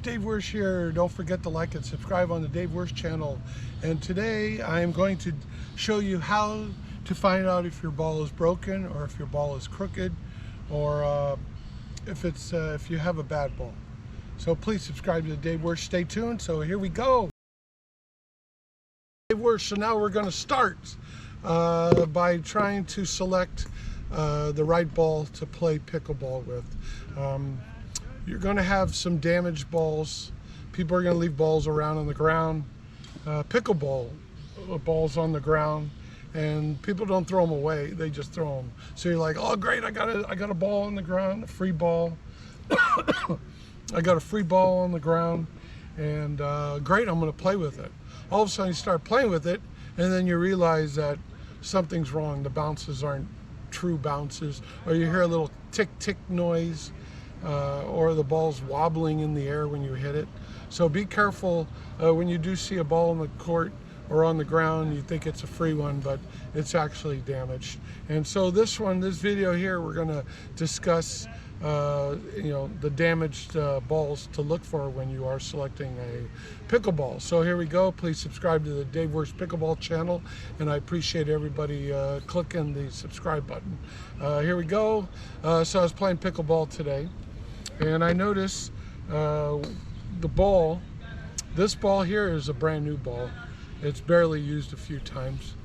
Dave Wirsch here. Don't forget to like and subscribe on the Dave Wirsch channel. And today I am going to show you how to find out if your ball is broken or if your ball is crooked, or if you have a bad ball. So please subscribe to the Dave Wirsch. Stay tuned. So here we go. Dave Wirsch. So now we're going to start by trying to select the right ball to play pickleball with. You're going to have some damaged balls. People are going to leave balls around on the ground. Pickleball balls on the ground, and people don't throw them away. They just throw them. So you're like, oh great, I got a ball on the ground, a free ball. I got a free ball on the ground, and great, I'm going to play with it. All of a sudden you start playing with it, and then you realize that something's wrong. The bounces aren't true bounces, or you hear a little tick noise, or the ball's wobbling in the air when you hit it. So be careful when you do see a ball in the court or on the ground. You think it's a free one, but it's actually damaged. And so this video here, we're going to discuss the damaged balls to look for when you are selecting a pickleball. So here we go. Please subscribe to the Dave Wirsch Pickleball channel, and I appreciate everybody clicking the subscribe button. Here we go. So I was playing pickleball today, and I noticed the ball, this ball here is a brand new ball. It's barely used a few times,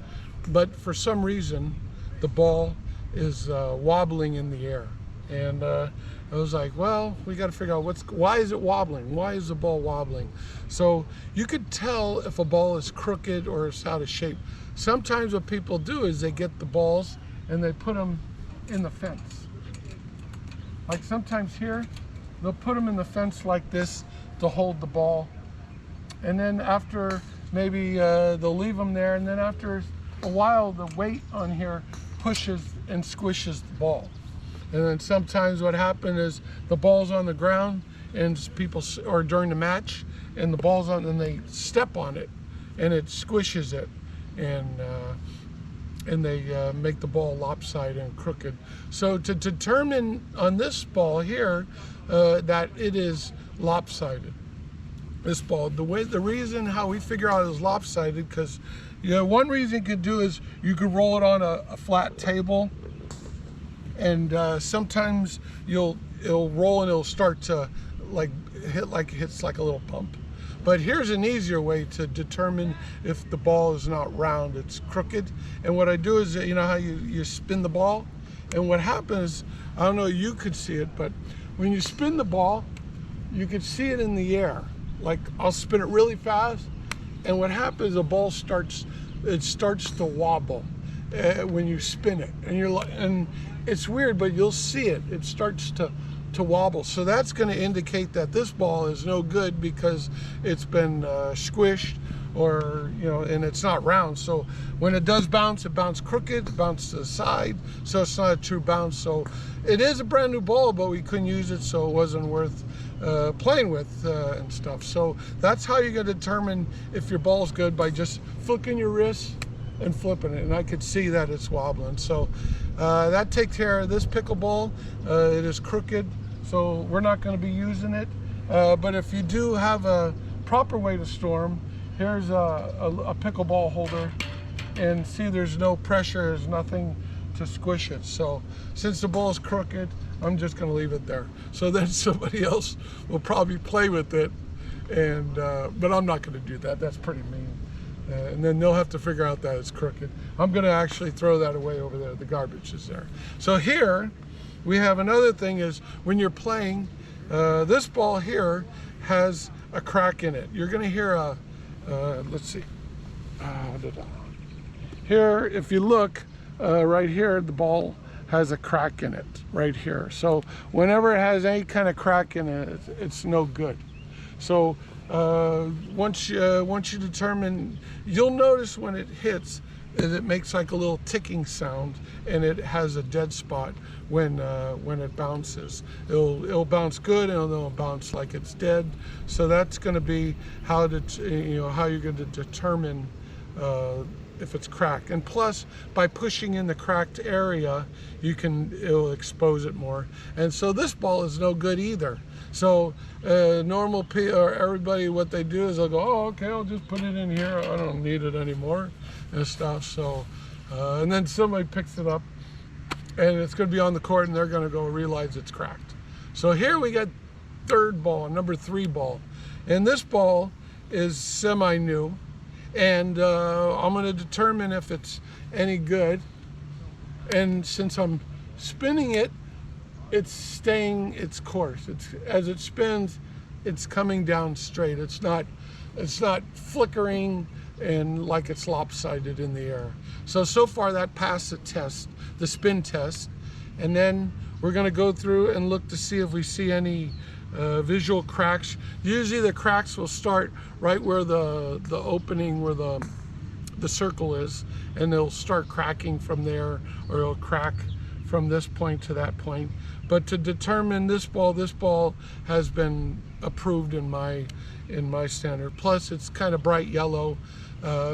but for some reason the ball is wobbling in the air. And I was like, well, we got to figure out why is it wobbling? Why is the ball wobbling? So you could tell if a ball is crooked or it's out of shape. Sometimes what people do is they get the balls and they put them in the fence. Like sometimes here, they'll put them in the fence like this to hold the ball. And then after maybe they'll leave them there, and then after a while the weight on here pushes and squishes the ball. And then sometimes what happens is the ball's on the ground and people, or during the match, and the ball's on, and they step on it and it squishes it, and they make the ball lopsided and crooked. So to determine on this ball here that it is lopsided, this ball, the reason how we figure out it's lopsided, because one reason you could do is you could roll it on a flat table, and sometimes it'll roll and it'll start to hits like a little bump. But here's an easier way to determine if the ball is not round, it's crooked. And what I do is, you know how you spin the ball, and what happens, I don't know, you could see it, but when you spin the ball, you can see it in the air. Like I'll spin it really fast, and what happens, the ball starts to wobble when you spin it, and it's weird, but you'll see it starts to wobble. So that's going to indicate that this ball is no good, because it's been squished, or and it's not round. So when it does bounce, it bounces crooked, it bounces to the side, so it's not a true bounce. So it is a brand new ball, but we couldn't use it, so it wasn't worth playing with and stuff. So that's how you're going to determine if your ball's good, by just flicking your wrist and flipping it. And I could see that it's wobbling. So that takes care of this pickleball. It is crooked, so we're not going to be using it. But if you do have a proper way to store them, here's a pickleball holder, and see there's no pressure, there's nothing to squish it. So since the ball is crooked, I'm just going to leave it there. So then somebody else will probably play with it, and but I'm not going to do that. That's pretty mean. And then they'll have to figure out that it's crooked. I'm going to actually throw that away over there. The garbage is there. So here we have another thing, is when you're playing, this ball here has a crack in it. You're going to hear a, let's see, here, if you look right here, the ball has a crack in it right here. So whenever it has any kind of crack in it, it's no good. So once you determine, you'll notice when it hits, it makes like a little ticking sound, and it has a dead spot when it bounces. It'll bounce good, and it'll bounce like it's dead. So that's going to be how you're going to determine if it's cracked. And plus, by pushing in the cracked area, it'll expose it more. And so this ball is no good either. So normal or everybody, what they do is they'll go, oh, okay, I'll just put it in here. I don't need it anymore and stuff. So, and then somebody picks it up and it's going to be on the court and they're going to go realize it's cracked. So here we got third ball, number 3 ball. And this ball is semi-new. And I'm going to determine if it's any good. And since I'm spinning it, it's staying its course. As it spins, it's coming down straight. It's not flickering and like it's lopsided in the air. So far that passed the test, the spin test. And then we're going to go through and look to see if we see any visual cracks. Usually the cracks will start right where the opening, where the circle is, and they'll start cracking from there, or it'll crack from this point to that point. But to determine this ball has been approved in my standard. Plus it's kind of bright yellow,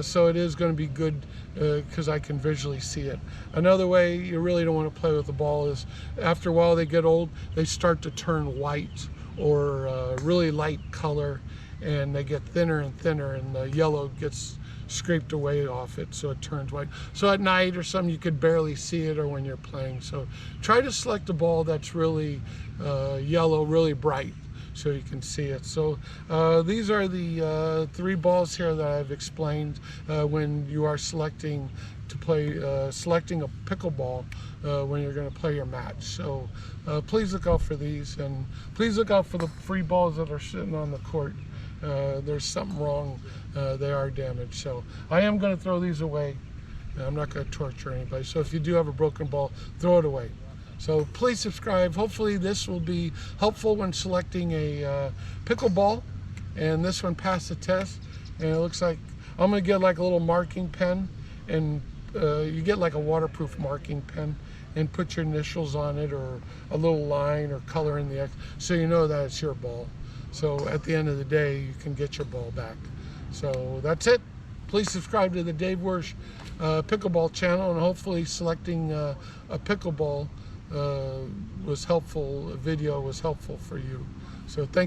so it is going to be good because I can visually see it. Another way you really don't want to play with the ball is after a while they get old, they start to turn white or really light color, and they get thinner and thinner, and the yellow gets scraped away off it, so it turns white. So at night or something you could barely see it, or when you're playing. So try to select a ball that's really yellow, really bright, so you can see it. So these are the 3 balls here that I've explained when you are selecting to play, selecting a pickleball when you're going to play your match. So please look out for these, and please look out for the free balls that are sitting on the court. There's something wrong. They are damaged. So I am going to throw these away. I'm not going to torture anybody. So if you do have a broken ball, throw it away. So please subscribe. Hopefully this will be helpful when selecting a pickleball. And this one passed the test. And it looks like I'm going to get like a little marking pen, and you get like a waterproof marking pen, and put your initials on it, or a little line or color in the X, so you know that it's your ball. So at the end of the day, you can get your ball back. So that's it. Please subscribe to the Dave Wersch Pickleball channel, and hopefully selecting a pickleball was helpful. A video was helpful for you. So thank you.